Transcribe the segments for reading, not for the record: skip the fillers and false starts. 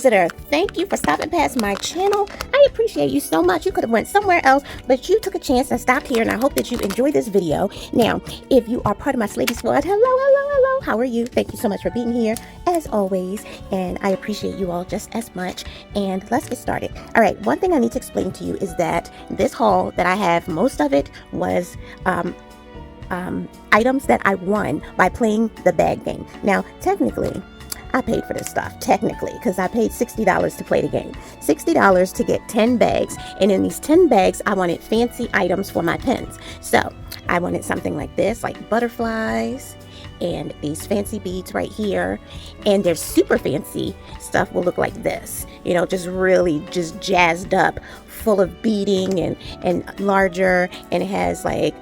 visitor, thank you for stopping past my channel. I appreciate you so much. You could have went somewhere else, but you took a chance and stopped here, and I hope that you enjoy this video. Now, if you are part of my Slavey Squad, hello, how are you? Thank you so much for being here, as always, and I appreciate you all just as much, and let's get started. All right, one thing I need to explain to you is that this haul that I have, most of it was items that I won by playing the bag game. Now, technically, I paid for this stuff, because I paid $60 to play the game. $60 to get 10 bags, and in these 10 bags, I wanted fancy items for my pens. So, I wanted something like this, like butterflies, and these fancy beads right here, and their super fancy stuff will look like this, you know, just really just jazzed up, full of beading and larger, and it has like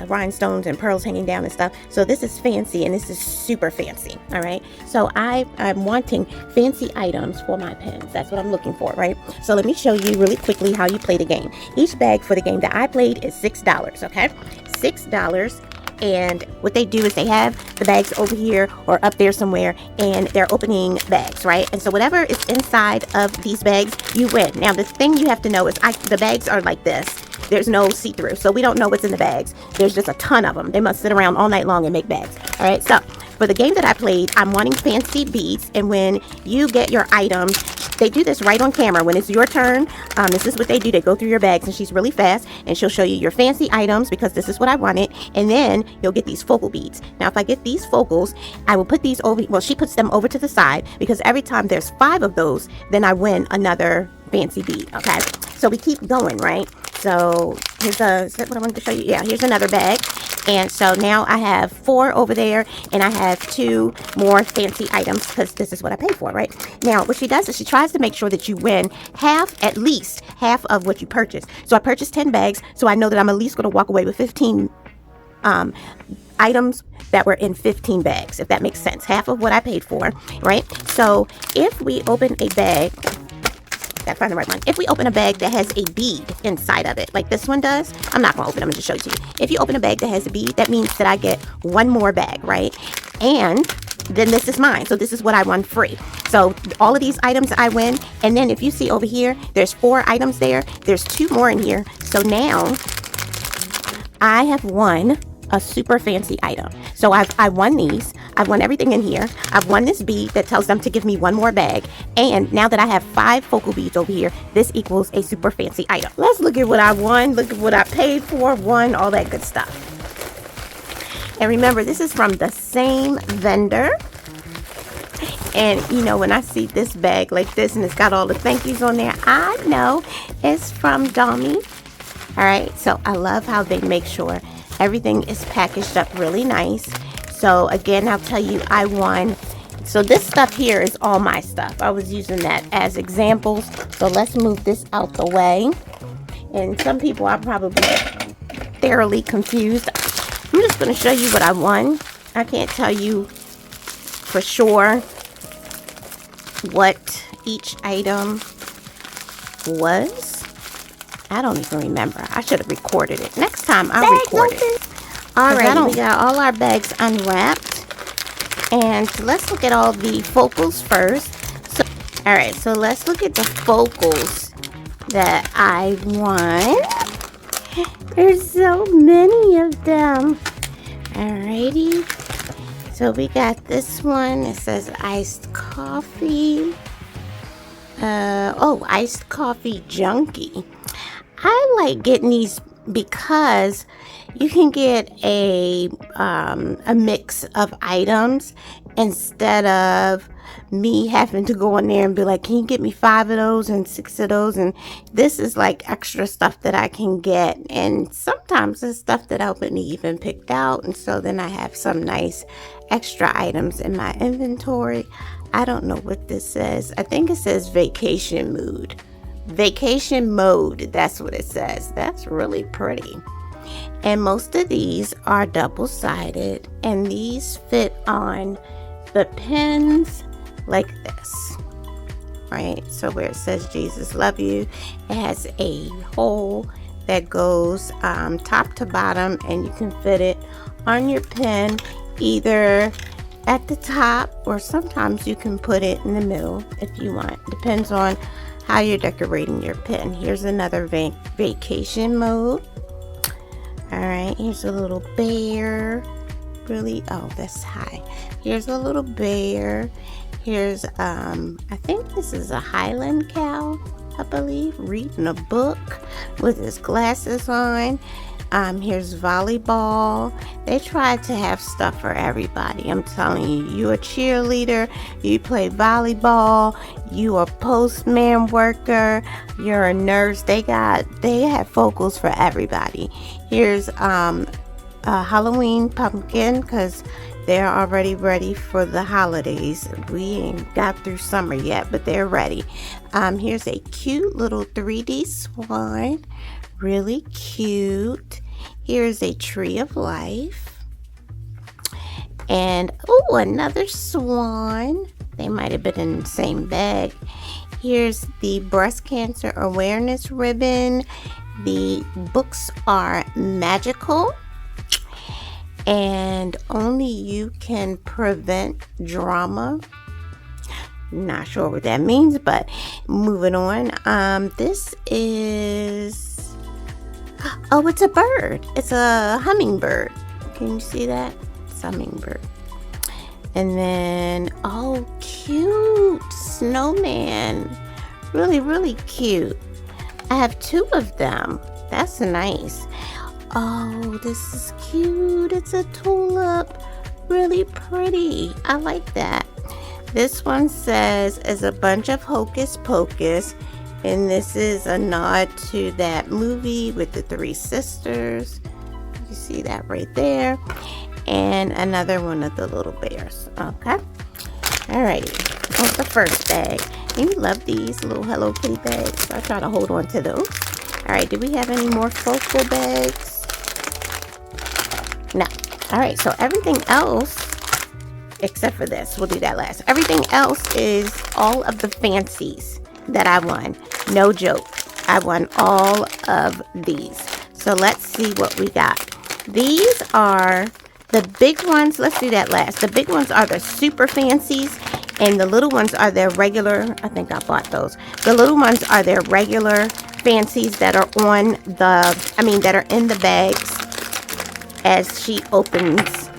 rhinestones and pearls hanging down and stuff. So this is fancy, and this is super fancy. All right, so I'm wanting fancy items for my pens. That's what I'm looking for, right? So let me show you really quickly how you play the game. Each bag for the game that I played is $6. Okay, $6. And what they do is they have the bags over here or up there somewhere, and they're opening bags, right? And so whatever is inside of these bags, you win. Now, the thing you have to know is the bags are like this. There's no see-through, so we don't know what's in the bags. There's just a ton of them. They must sit around all night long and make bags. All right, so for the game that I played, I'm wanting fancy beads, and when you get your items, they do this right on camera. When it's your turn, this is what they do. They go through your bags, and she's really fast, and she'll show you your fancy items, because this is what I wanted, and then you'll get these focal beads. Now, if I get these focals, I will put these over, well, she puts them over to the side, because every time there's 5 of those, then I win another fancy bead. Okay, so we keep going, right? So here's is that what I wanted to show you? Yeah, here's another bag. And so now I have 4 over there, and I have 2 more fancy items, because this is what I paid for, right? Now, what she does is she tries to make sure that you win at least half of what you purchase. So I purchased 10 bags, so I know that I'm at least going to walk away with 15 items that were in 15 bags, if that makes sense. Half of what I paid for, right? So if we open a bag, gotta find the right one. If we open a bag that has a bead inside of it, like this one does, I'm not gonna open it, I'm gonna just show it to you. If you open a bag that has a bead, that means that I get 1 more bag, right? And then this is mine, so this is what I won free. So all of these items I win, and then if you see over here, there's 4 items there, there's 2 more in here. So now I have won a super fancy item. So I won these. I've won everything in here. I've won this bead that tells them to give me 1 more bag. And now that I have 5 focal beads over here, this equals a super fancy item. Let's look at what I won. Look at what I paid for, won, all that good stuff. And remember, this is from the same vendor. And you know, when I see this bag like this and it's got all the thank yous on there, I know it's from Dummy. All right, so I love how they make sure everything is packaged up really nice. So again, I'll tell you, I won. So this stuff here is all my stuff. I was using that as examples. So let's move this out the way. And some people are probably thoroughly confused. I'm just going to show you what I won. I can't tell you for sure what each item was. I don't even remember. I should have recorded it. Next time I'll record it. All right, we got all our bags unwrapped, and let's look at all the focals first. So, all right, so let's look at the focals that I won. There's so many of them. Alrighty, so we got this one. It says iced coffee. Iced coffee junkie. I like getting these because you can get a mix of items instead of me having to go in there and be like, can you get me 5 of those and 6 of those? And this is like extra stuff that I can get, and sometimes it's stuff that I wouldn't even picked out, and so then I have some nice extra items in my inventory. I don't know what this says. I think it says vacation mood. Vacation mode, that's what it says. That's really pretty. And most of these are double-sided, and these fit on the pens like this, right? So where it says Jesus love you, it has a hole that goes top to bottom, and you can fit it on your pen either at the top, or sometimes you can put it in the middle if you want. Depends on how you're decorating your pin. Here's another vacation mode. All right, here's a little bear. Really, oh, that's high. Here's a little bear. Here's I think this is a Highland cow, I believe, reading a book with his glasses on. Here's volleyball. They tried to have stuff for everybody. I'm telling you, you a cheerleader, you play volleyball, you a postman worker, you're a nurse. They have focals for everybody. Here's a Halloween pumpkin, because they're already ready for the holidays. We ain't got through summer yet, but they're ready. Here's a cute little 3D swan. Really cute. Here's a tree of life. And oh, another swan. They might have been in the same bag. Here's the breast cancer awareness ribbon. The books are magical, and only you can prevent drama. Not sure what that means, but moving on. This is, oh, it's a bird. It's a hummingbird. Can you see that? It's a hummingbird. And then, oh, cute snowman. Really, really cute. I have 2 of them. That's nice. Oh, this is cute. It's a tulip. Really pretty. I like that. This one says, "Is a bunch of hocus pocus." And this is a nod to that movie with the 3 sisters. You see that right there. And another one of the little bears. Okay. Alrighty. What's the first bag? You love these little Hello Kitty bags. So I try to hold on to those. Alright, do we have any more focal bags? No. Alright, so everything else, except for this, we'll do that last. Everything else is all of the fancies that I won. No joke. I won all of these. So let's see what we got. These are the big ones. Let's do that last. The big ones are the super fancies, and the little ones are their regular. I think I bought those. The little ones are their regular fancies that are on the, that are in the bags as she opens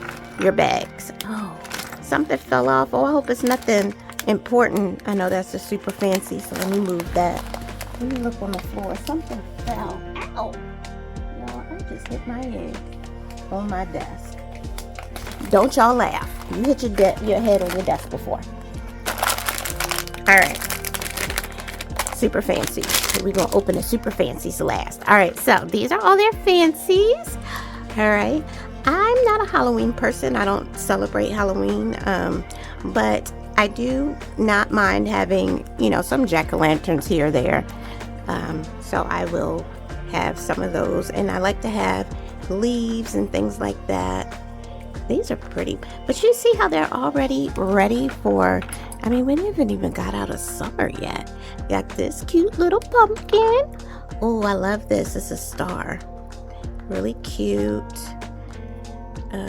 your bags. Oh, something fell off. Oh, I hope it's nothing important. I know that's a super fancy, so let me move that. Let me look on the floor. Something fell. Ow! No, I just hit my head on my desk. Don't y'all laugh. You hit your head on your desk before. Alright. Super fancy. We're going to open the super fancies last. Alright, so these are all their fancies. Alright. I'm not a Halloween person. I don't celebrate Halloween. But I do not mind having, some jack-o'-lanterns here or there. So I will have some of those. And I like to have leaves and things like that. These are pretty. But you see how they're already ready for, we haven't even got out of summer yet. Got this cute little pumpkin. Oh, I love this. It's a star. Really cute.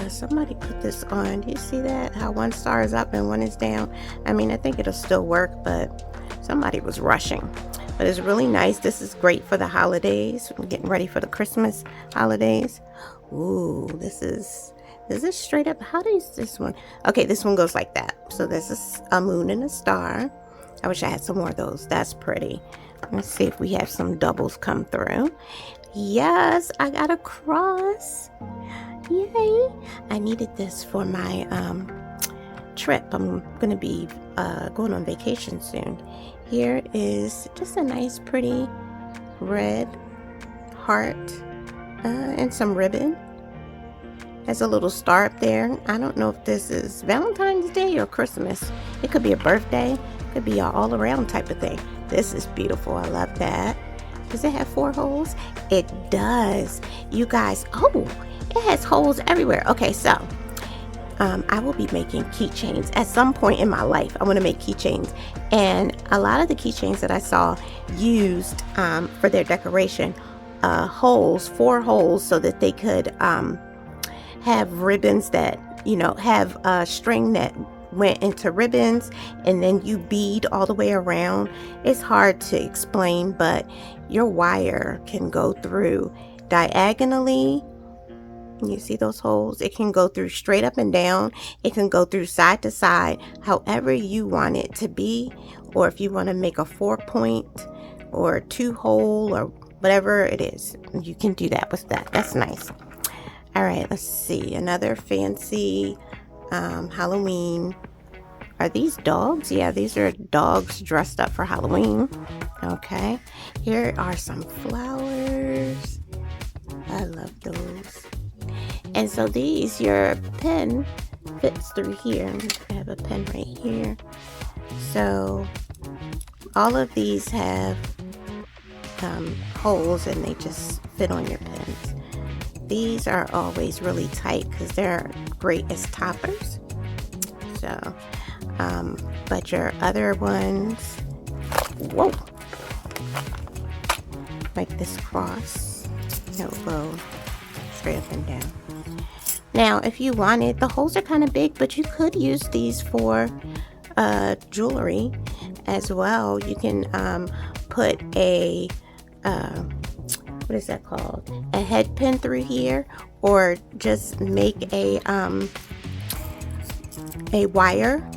Somebody put this on. Do you see that? How one star is up and one is down? I think it'll still work, but somebody was rushing. But it's really nice. This is great for the holidays. I'm getting ready for the Christmas holidays. Ooh, this is straight up. How does this one? Okay, this one goes like that. So this is a moon and a star. I wish I had some more of those. That's pretty. Let's see if we have some doubles come through. Yes, I got a cross. Yay. I needed this for my trip. I'm going to be going on vacation soon. Here is just a nice, pretty red heart and some ribbon. Has a little star up there. I don't know if this is Valentine's Day or Christmas. It could be a birthday. It could be an all-around type of thing. This is beautiful. I love that. Does it have 4 holes? It does. You guys, oh, it has holes everywhere. Okay, so I will be making keychains at some point in my life. I want to make keychains, and a lot of the keychains that I saw used for their decoration holes, 4 holes, so that they could have ribbons that you know, have a string that went into ribbons and then you bead all the way around. It's hard to explain, but your wire can go through diagonally. You see those holes? It can go through straight up and down. It can go through side to side, however you want it to be. Or if you want to make a 4-point or 2-hole or whatever it is, you can do that with that. That's nice. All right, let's see. Another fancy Halloween. Are these dogs? Yeah, these are dogs dressed up for Halloween. Okay. Here are some flowers. I love those. And so these, your pen fits through here. I have a pen right here. So all of these have holes and they just fit on your pens. These are always really tight because they're great as toppers. So, but your other ones, whoa, like this cross, it will go straight up and down. Now, if you wanted, the holes are kind of big, but you could use these for jewelry as well. You can put a what is that called? A head pin through here, or just make a wire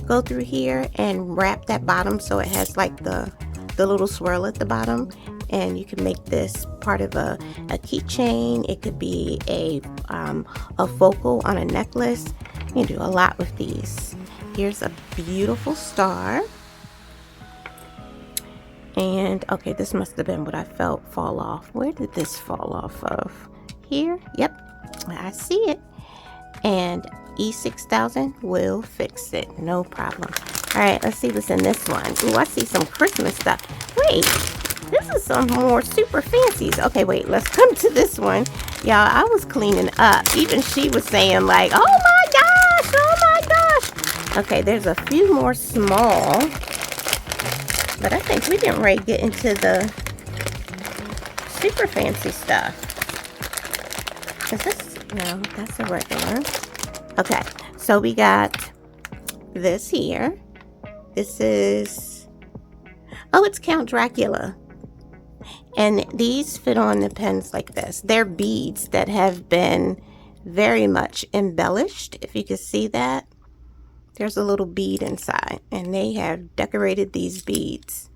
go through here and wrap that bottom so it has like the little swirl at the bottom. And you can make this part of a keychain. It could be a focal on a necklace. You can do a lot with these. Here's a beautiful star. And okay, this must have been what I felt fall off. Where did this fall off of? Here? Yep, I see it. And E6000 will fix it, no problem. All right, let's see what's in this one. Ooh, I see some Christmas stuff. Wait, this is some more super fancies. Okay, wait, let's come to this one. Y'all, I was cleaning up. Even she was saying like, oh my gosh, oh my gosh. Okay, there's a few more small. But I think we didn't really get into the super fancy stuff. Is this, no, that's a regular. Okay, so we got this here. This is, oh, it's Count Dracula. And these fit on the pens like this. They're beads that have been very much embellished, if you can see that. There's a little bead inside, and they have decorated these beads.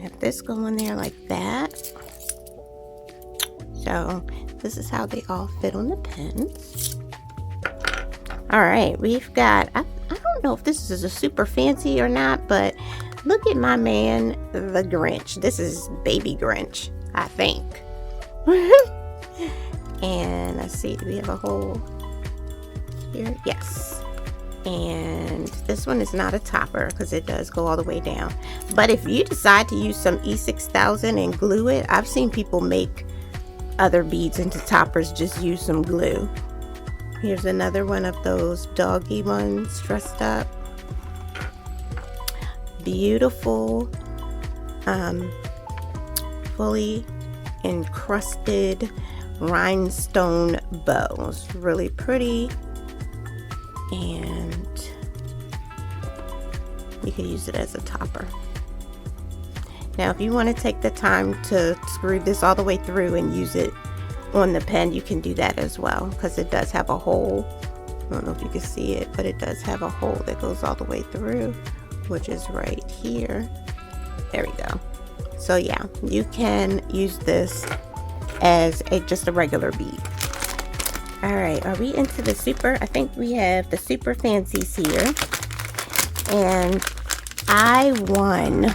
Have this go in there like that. So this is how they all fit on the pens. All right, we've got, I don't know if this is a super fancy or not, but look at my man, the Grinch. This is Baby Grinch, I think. And let's see, do we have a hole here? Yes. And this one is not a topper because it does go all the way down. But if you decide to use some E6000 and glue it, I've seen people make other beads into toppers, just use some glue. Here's another one of those doggy ones dressed up. Beautiful, fully encrusted rhinestone bows. Really pretty. And you can use it as a topper. Now, if you want to take the time to screw this all the way through and use it on the pen, you can do that as well, because it does have a hole. I don't know if you can see it, but it does have a hole that goes all the way through, which is right here. There we go. So yeah, you can use this as just a regular bead. All right, are we into the super? I think we have the super fancies here. And I won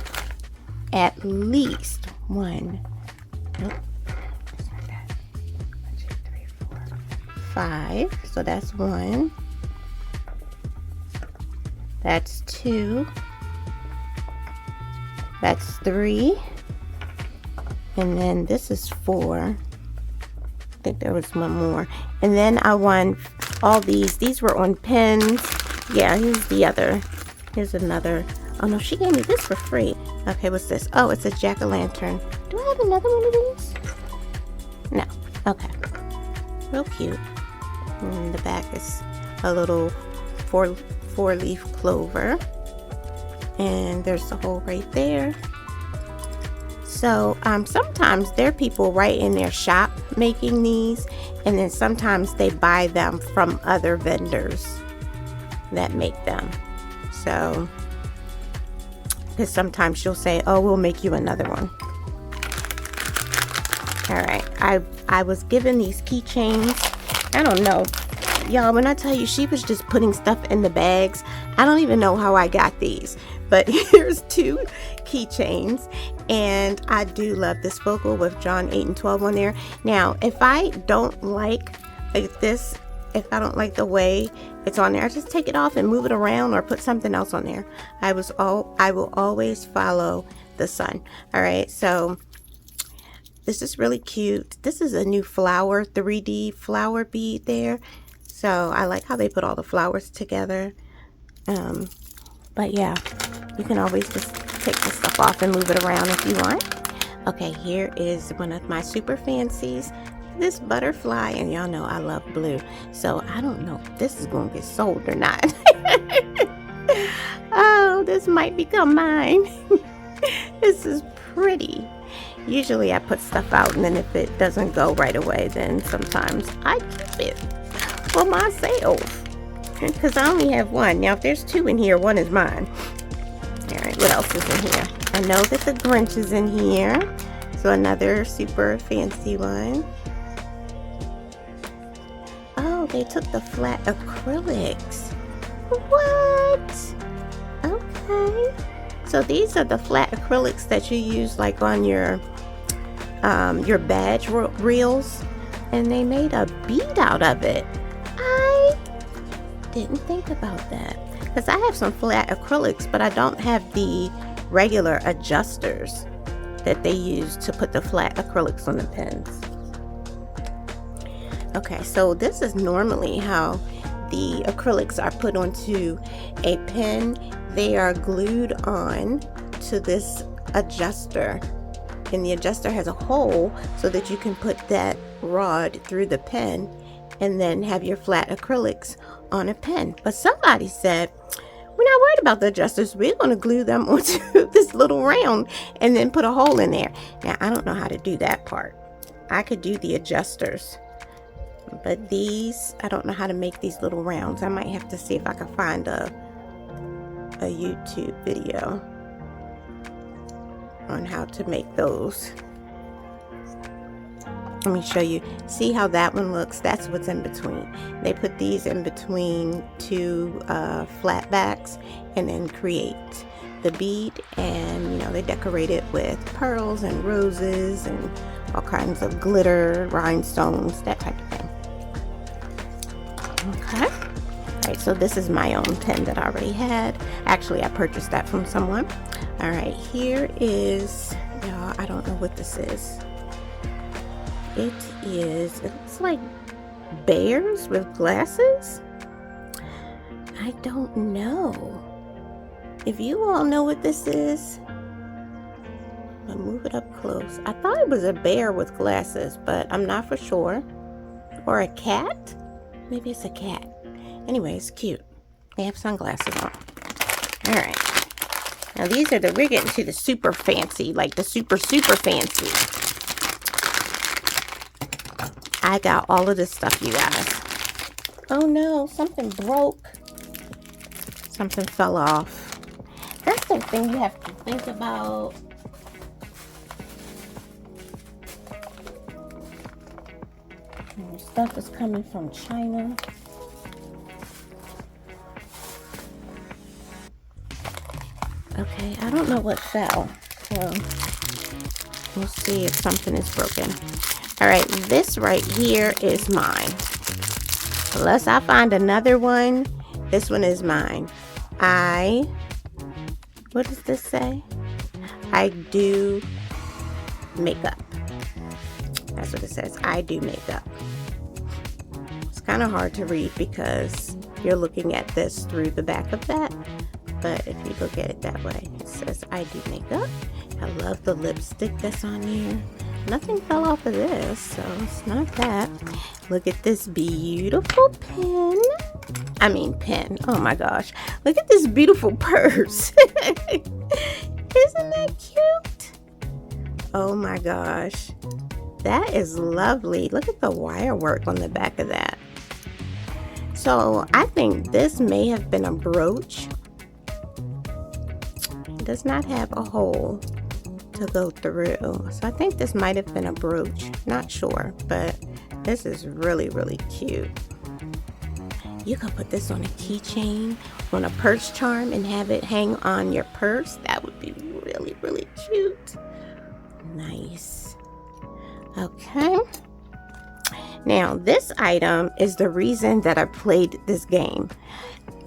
at least one. Nope, it's not that. 1, 2, 3, 4, 5. So that's 1. That's 2. That's 3. And then this is 4. I think there was one more. And then I won all these. These were on pens. Yeah, here's the other. Here's another. Oh no, she gave me this for free. Okay, what's this? Oh, it's a jack-o'-lantern. Do I have another one of these? No. Okay. Real cute. And the back is a little four-leaf clover. And there's the hole right there. So sometimes there are people right in their shop making these, and then sometimes they buy them from other vendors that make them. So, because sometimes she'll say, oh, we'll make you another one. All right, I was given these keychains. I don't know, y'all, when I tell you she was just putting stuff in the bags, I don't even know how I got these. But here's 2 keychains, and I do love this focal with John 8 and 12 on there. Now, if I don't like this, if I don't like the way it's on there, I just take it off and move it around or put something else on there. I will always follow the sun. All right, so this is really cute. This is a new flower, 3D flower bead there. So I like how they put all the flowers together. But yeah, you can always just take this stuff off and move it around if you want. Okay, here is one of my super fancies. This butterfly, and y'all know I love blue. So I don't know if this is going to get sold or not. Oh, this might become mine. This is pretty. Usually I put stuff out, and then if it doesn't go right away, then sometimes I keep it for myself. Because I only have one. Now, if there's 2 in here, 1 is mine. All right, what else is in here? I know that the Grinch is in here. So another super fancy one. Oh, they took the flat acrylics. What? Okay. So these are the flat acrylics that you use like on your badge reels. And they made a bead out of it. Didn't think about that, because I have some flat acrylics, but I don't have the regular adjusters that they use to put the flat acrylics on the pens. Okay, so this is normally how the acrylics are put onto a pen. They are glued on to this adjuster, and the adjuster has a hole so that you can put that rod through the pen and then have your flat acrylics on a pen. But somebody said, we're not worried about the adjusters, we're going to glue them onto this little round and then put a hole in there. Now, I don't know how to do that part. I could do the adjusters, but these, I don't know how to make these little rounds. I might have to see if I can find a YouTube video on how to make those. Let me show you. See how that one looks? That's what's in between. They put these in between 2 flat backs and then create the bead, and you know, they decorate it with pearls and roses and all kinds of glitter, rhinestones, that type of thing. Okay. All right, so this is my own pen that I already had. Actually, I purchased that from someone. All right, here is, y'all, I don't know what this is. It looks like bears with glasses. I don't know. If you all know what this is, I'll move it up close. I thought it was a bear with glasses, but I'm not for sure. Or a cat? Maybe it's a cat. Anyway, it's cute. They have sunglasses on. All right. Now these are we're getting to the super fancy, like the super fancy. I got all of this stuff, you guys. Oh no, something broke. Something fell off. That's the thing you have to think about. Your stuff is coming from China. Okay, I don't know what fell. So we'll see if something is broken. All right, this right here is mine. Unless I find another one, this one is mine. What does this say? I do makeup. That's what it says. I do makeup. It's kind of hard to read because you're looking at this through the back of that. But if you look at it that way, it says I do makeup. I love the lipstick that's on here. Nothing fell off of this, so it's not that. Look at this beautiful pen. I mean pen. Oh my gosh. Look at this beautiful purse. Isn't that cute? Oh my gosh. That is lovely. Look at the wire work on the back of that. So I think this may have been a brooch. It does not have a hole to go through. So I think this might have been a brooch. Not sure, but this is really, really cute. You could put this on a keychain, on a purse charm, and have it hang on your purse. That would be really, really cute. Nice. Okay. Now, this item is the reason that I played this game.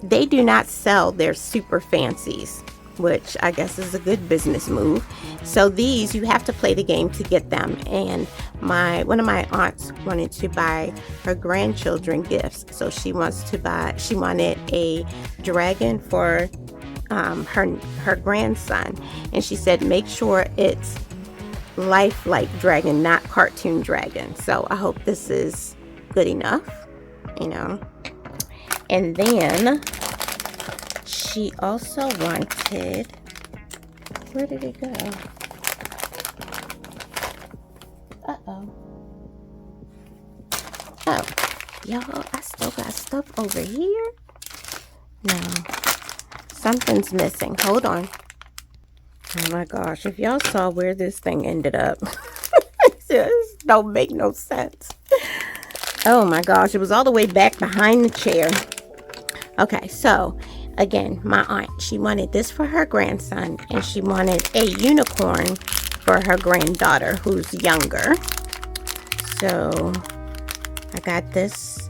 They do not sell their super fancies, which I guess is a good business move. So these, you have to play the game to get them. And one of my aunts wanted to buy her grandchildren gifts. So she wanted a dragon for her grandson. And she said, make sure it's lifelike dragon, not cartoon dragon. So I hope this is good enough, you know. And then she also wanted, where did it go? Oh, y'all, I still got stuff over here. No, something's missing. Hold on. Oh my gosh, if y'all saw where this thing ended up, this don't make no sense. Oh my gosh, it was all the way back behind the chair. Okay, so again, my aunt, she wanted this for her grandson, and she wanted a unicorn for her granddaughter who's younger. So I got this.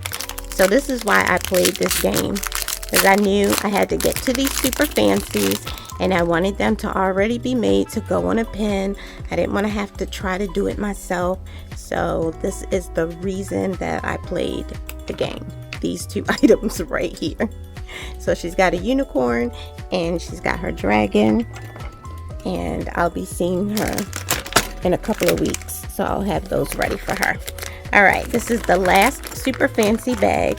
So this is why I played this game, because I knew I had to get to these super fancies, and I wanted them to already be made to go on a pin. I didn't want to have to try to do it myself. So this is the reason that I played the game. These two items right here. So she's got a unicorn and she's got her dragon, and I'll be seeing her in a couple of weeks. So I'll have those ready for her. All right, this is the last super fancy bag.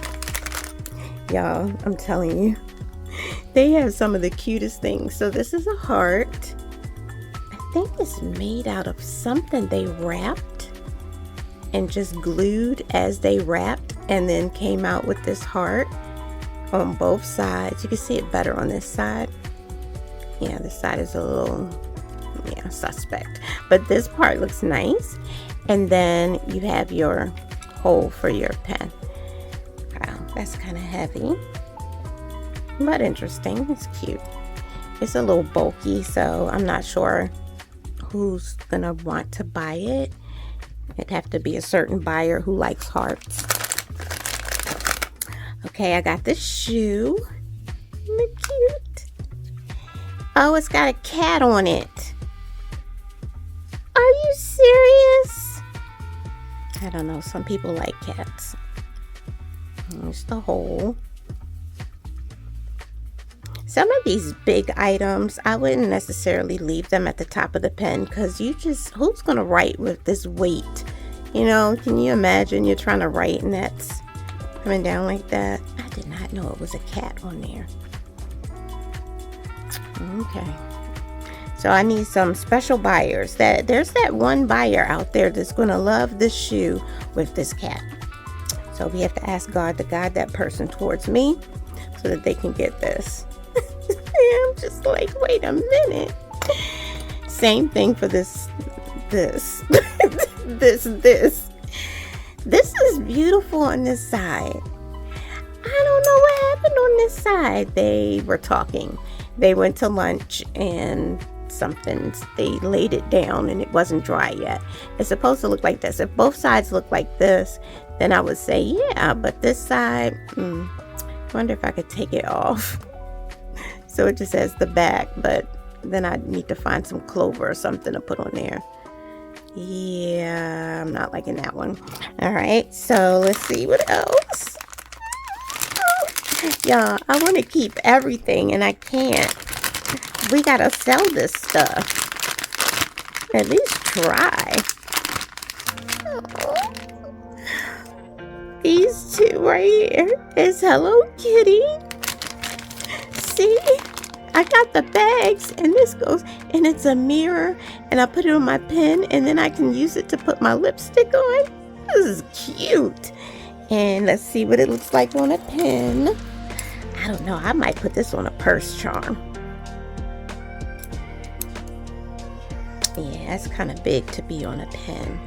Y'all, I'm telling you, they have some of the cutest things. So this is a heart. I think it's made out of something they wrapped and just glued as they wrapped, and then came out with this heart on both sides. You can see it better on this side. Yeah, this side is a little, yeah, suspect. But this part looks nice. And then you have your hole for your pen. Wow, that's kind of heavy, but interesting. It's cute. It's a little bulky, so I'm not sure who's gonna want to buy it. It'd have to be a certain buyer who likes hearts. Okay, I got this shoe. Isn't it cute? Oh, it's got a cat on it. Are you serious? I don't know. Some people like cats. There's the hole. Some of these big items, I wouldn't necessarily leave them at the top of the pen, because who's going to write with this weight? You know, can you imagine you're trying to write and that's coming down like that? I did not know it was a cat on there. Okay. So I need some special buyers. There's that one buyer out there that's going to love this shoe with this cat. So we have to ask God to guide that person towards me so that they can get this. I'm just like, wait a minute. Same thing for this. This is beautiful on this side. I don't know what happened on this side. They were talking. They went to lunch and they laid it down and it wasn't dry yet. It's supposed to look like this. If both sides look like this, then I would say yeah, but this side, I wonder if I could take it off. So it just has the back, but then I need to find some clover or something to put on there. Yeah, I'm not liking that one. All right, so let's see what else. Y'all, I want to keep everything and I can't. We gotta sell this stuff. At least try. two right here is Hello Kitty. See? I got the bags, and this goes, and it's a mirror, and I put it on my pen, and then I can use it to put my lipstick on. This is cute. And let's see what it looks like on a pen. I don't know, I might put this on a purse charm. Yeah, it's kind of big to be on a pen.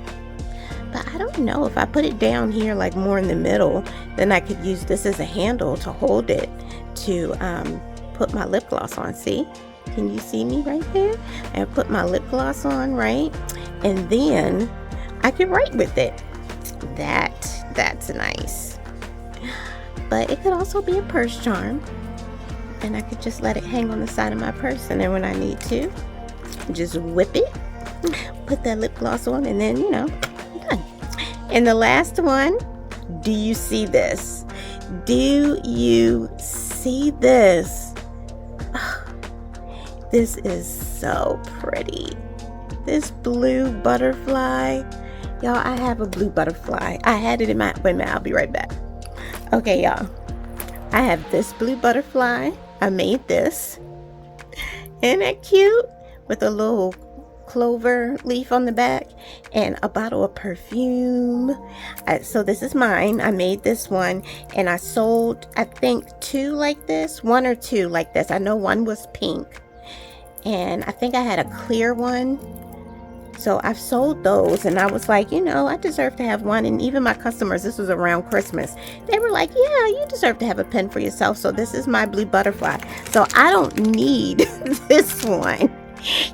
But I don't know, if I put it down here like more in the middle, then I could use this as a handle to hold it to put my lip gloss on. See? Can you see me right there? I put my lip gloss on, right? And then I can write with it. That's nice. But it could also be a purse charm. And I could just let it hang on the side of my purse, and then when I need to, just whip it, put that lip gloss on, and then, you know, done. And the last one, do you see this? Do you see this? This is so pretty. This blue butterfly. Y'all, I have a blue butterfly. I had it in my, wait a minute, I'll be right back. Okay, y'all. I have this blue butterfly. I made this. Isn't that cute? With a little clover leaf on the back and a bottle of perfume. So this is mine. I made this one, and I sold, I think, two like this, one or two like this. I know one was pink, and I think I had a clear one. So I've sold those, and I was like, you know, I deserve to have one. And even my customers, this was around Christmas, they were like, yeah, you deserve to have a pen for yourself. So this is my blue butterfly. So I don't need this one.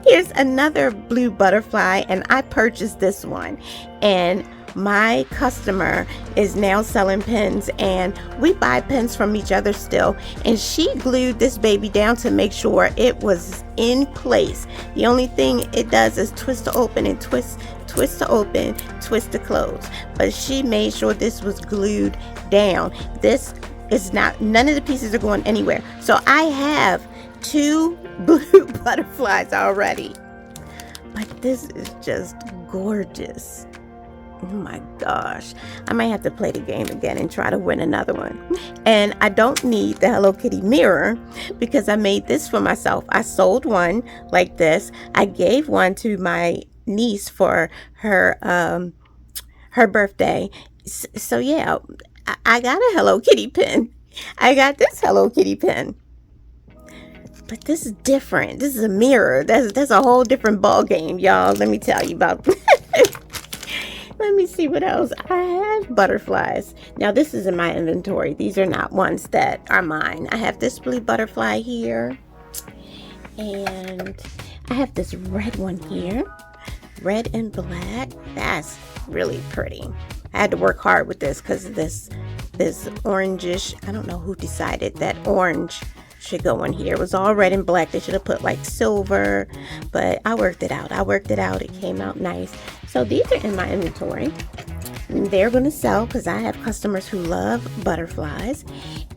Here's another blue butterfly, and I purchased this one, and my customer is now selling pens, and we buy pens from each other still, and she glued this baby down to make sure it was in place. The only thing it does is twist to open and twist to open, twist to close, but she made sure this was glued down. This is not, none of the pieces are going anywhere. So I have two blue butterflies already, but this is just gorgeous. Oh my gosh, I might have to play the game again and try to win another one. And I don't need the Hello Kitty mirror because I made this for myself. I sold one like this. I gave one to my niece for her birthday. So yeah, I got a Hello Kitty pen. I got this Hello Kitty pen. But this is different. This is a mirror. That's a whole different ball game, y'all. Let me tell you about. Let me see what else. I have butterflies. Now this is in my inventory. These are not ones that are mine. I have this blue butterfly here, and I have this red one here, red and black. That's really pretty. I had to work hard with this because of this orangish. I don't know who decided that orange should go in here. It was all red and black. They should have put like silver, but I worked it out. It came out nice. So these are in my inventory. They're going to sell because I have customers who love butterflies.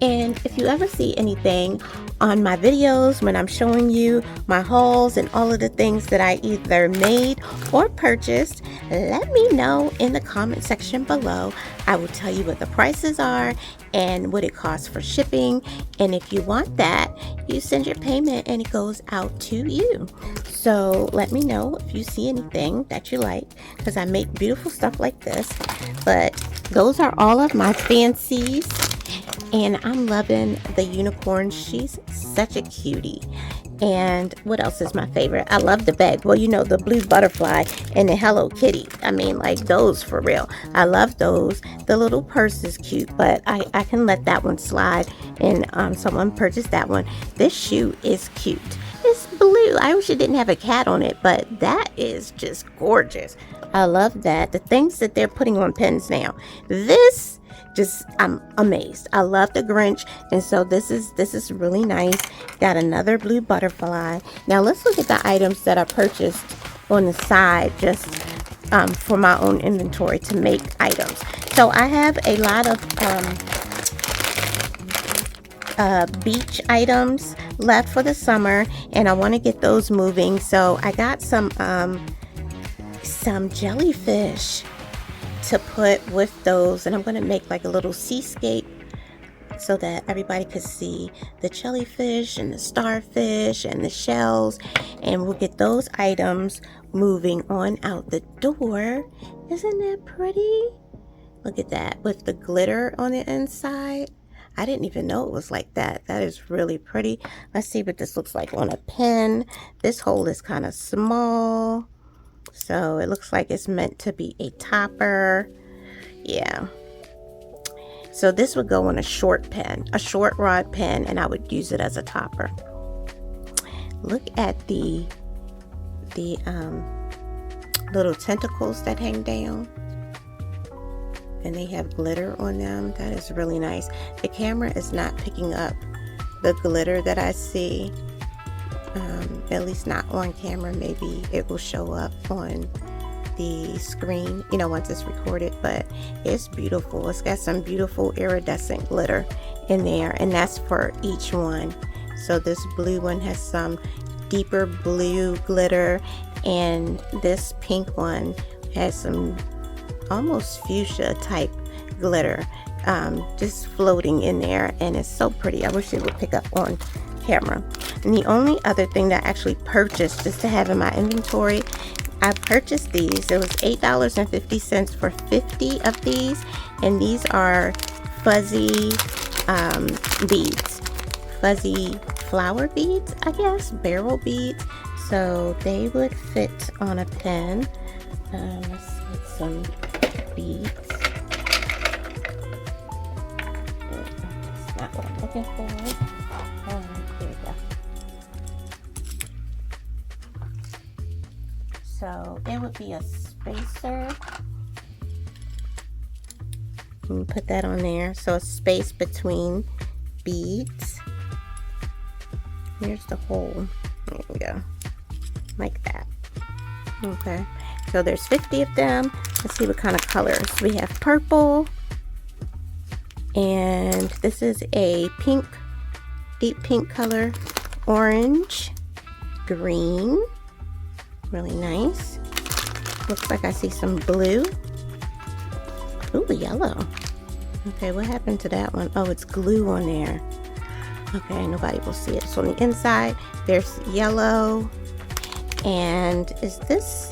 And if you ever see anything on my videos when I'm showing you my hauls and all of the things that I either made or purchased, let me know in the comment section below. I will tell you what the prices are and what it costs for shipping. And if you want that, you send your payment and it goes out to you. So let me know if you see anything that you like, because I make beautiful stuff like this. But those are all of my fancies. And I'm loving the unicorn. She's such a cutie. And what else is my favorite? I love the bag. Well, you know, the blue butterfly and the Hello Kitty. I mean, like those for real. I love those. The little purse is cute, but I can let that one slide. And someone purchased that one. This shoe is cute. It's blue. I wish it didn't have a cat on it, but that is just gorgeous. I love that. The things that they're putting on pens now. This just, I'm amazed. I love the Grinch, and so this is really nice. Got another blue butterfly. Now let's look at the items that I purchased on the side, just for my own inventory to make items. So I have a lot of beach items left for the summer, and I want to get those moving. So I got some jellyfish. to put with those, and I'm going to make like a little seascape so that everybody could see the jellyfish and the starfish and the shells, and we'll get those items moving on out the door. Isn't that pretty? Look at that with the glitter on the inside. I didn't even know it was like that. That is really pretty. Let's see what this looks like on a pen. This hole is kind of small, so it looks like it's meant to be a topper. Yeah. So this would go on a short pen, a short rod pen, and I would use it as a topper. Look at the little tentacles that hang down, and they have glitter on them. That is really nice. The camera is not picking up the glitter that I see, at least not on camera. Maybe it will show up on the screen, you know, once it's recorded, but it's beautiful. It's got some beautiful iridescent glitter in there, and that's for each one. So this blue one has some deeper blue glitter, and this pink one has some almost fuchsia type glitter, just floating in there, and it's so pretty. I wish it would pick up on camera. And the only other thing that I actually purchased just to have in my inventory, I purchased these. It was $8.50 for 50 of these, and these are fuzzy beads, fuzzy flower beads, I guess, barrel beads. So they would fit on a pen. Let's get some beads. That's not what I'm looking for. Here we go. So it would be a spacer. And put that on there. So a space between beads. Here's the hole. There we go. Like that. Okay. So there's 50 of them. Let's see what kind of colors. We have purple. And this is a pink, deep pink color. Orange. Green. Really nice. Looks like I see some blue. Ooh, yellow. Okay, what happened to that one? Oh, it's glue on there. Okay, nobody will see it. So on the inside, there's yellow. And is this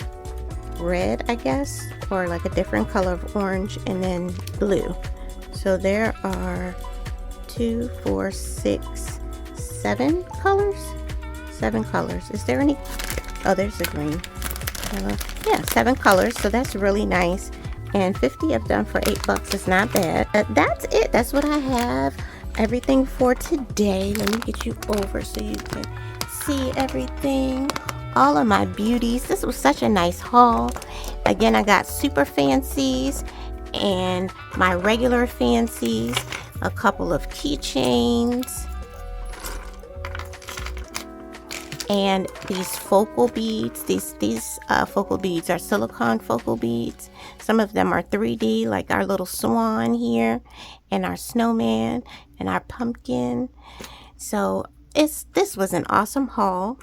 red, I guess? Or like a different color of orange, and then blue. So there are 2, 4, 6, 7 colors? 7 colors. Is there any? Oh, there's the green. Yeah, 7 colors. So that's really nice. And 50 of them for $8 is not bad. That's it. That's what I have. Everything for today. Let me get you over so you can see everything. All of my beauties. This was such a nice haul. Again, I got super fancies and my regular fancies. A couple of keychains. And these focal beads, these focal beads are silicone focal beads. Some of them are 3D, like our little swan here, and our snowman, and our pumpkin. So this was an awesome haul.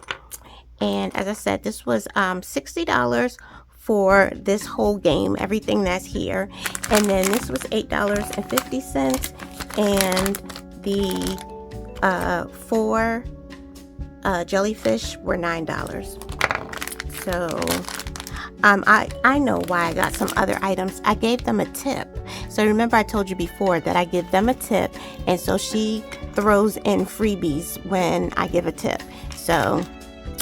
And as I said, this was $60 for this whole game, everything that's here. And then this was $8.50, and the 4 jellyfish were $9. So I know why I got some other items. I gave them a tip. So remember I told you before that I give them a tip, and so she throws in freebies when I give a tip. So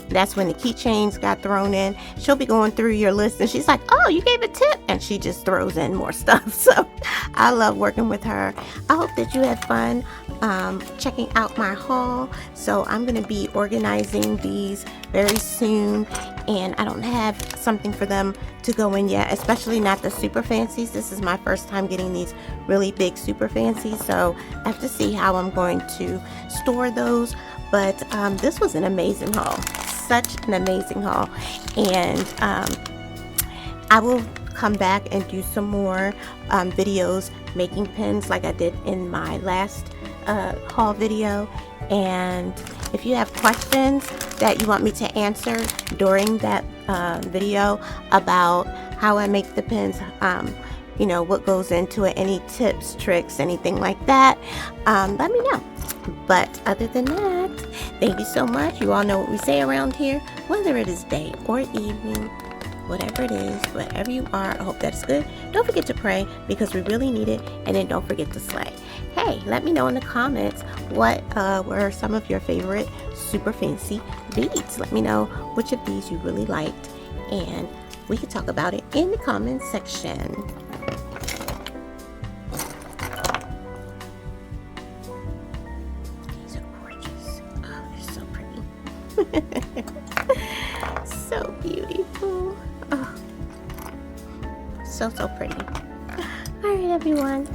that's when the keychains got thrown in. She'll be going through your list and she's like, oh, you gave a tip, and she just throws in more stuff. So I love working with her. I hope that you had fun checking out my haul. So I'm going to be organizing these very soon, and I don't have something for them to go in yet, especially not the super fancies. This is my first time getting these really big super fancies, so I have to see how I'm going to store those. But this was an amazing haul. Such an amazing haul. And I will come back and do some more videos making pins like I did in my last haul video. And if you have questions that you want me to answer during that video about how I make the pins, you know, what goes into it, any tips, tricks, anything like that, let me know. But other than that, thank you so much. You all know what we say around here, whether it is day or evening, whatever it is, wherever you are, I hope that's good. Don't forget to pray, because we really need it. And then don't forget to slay. Hey, let me know in the comments what were some of your favorite super fancy beads. Let me know which of these you really liked, and we can talk about it in the comments section. These are gorgeous. Oh, they're so pretty. So beautiful. Oh, so pretty. All right, everyone.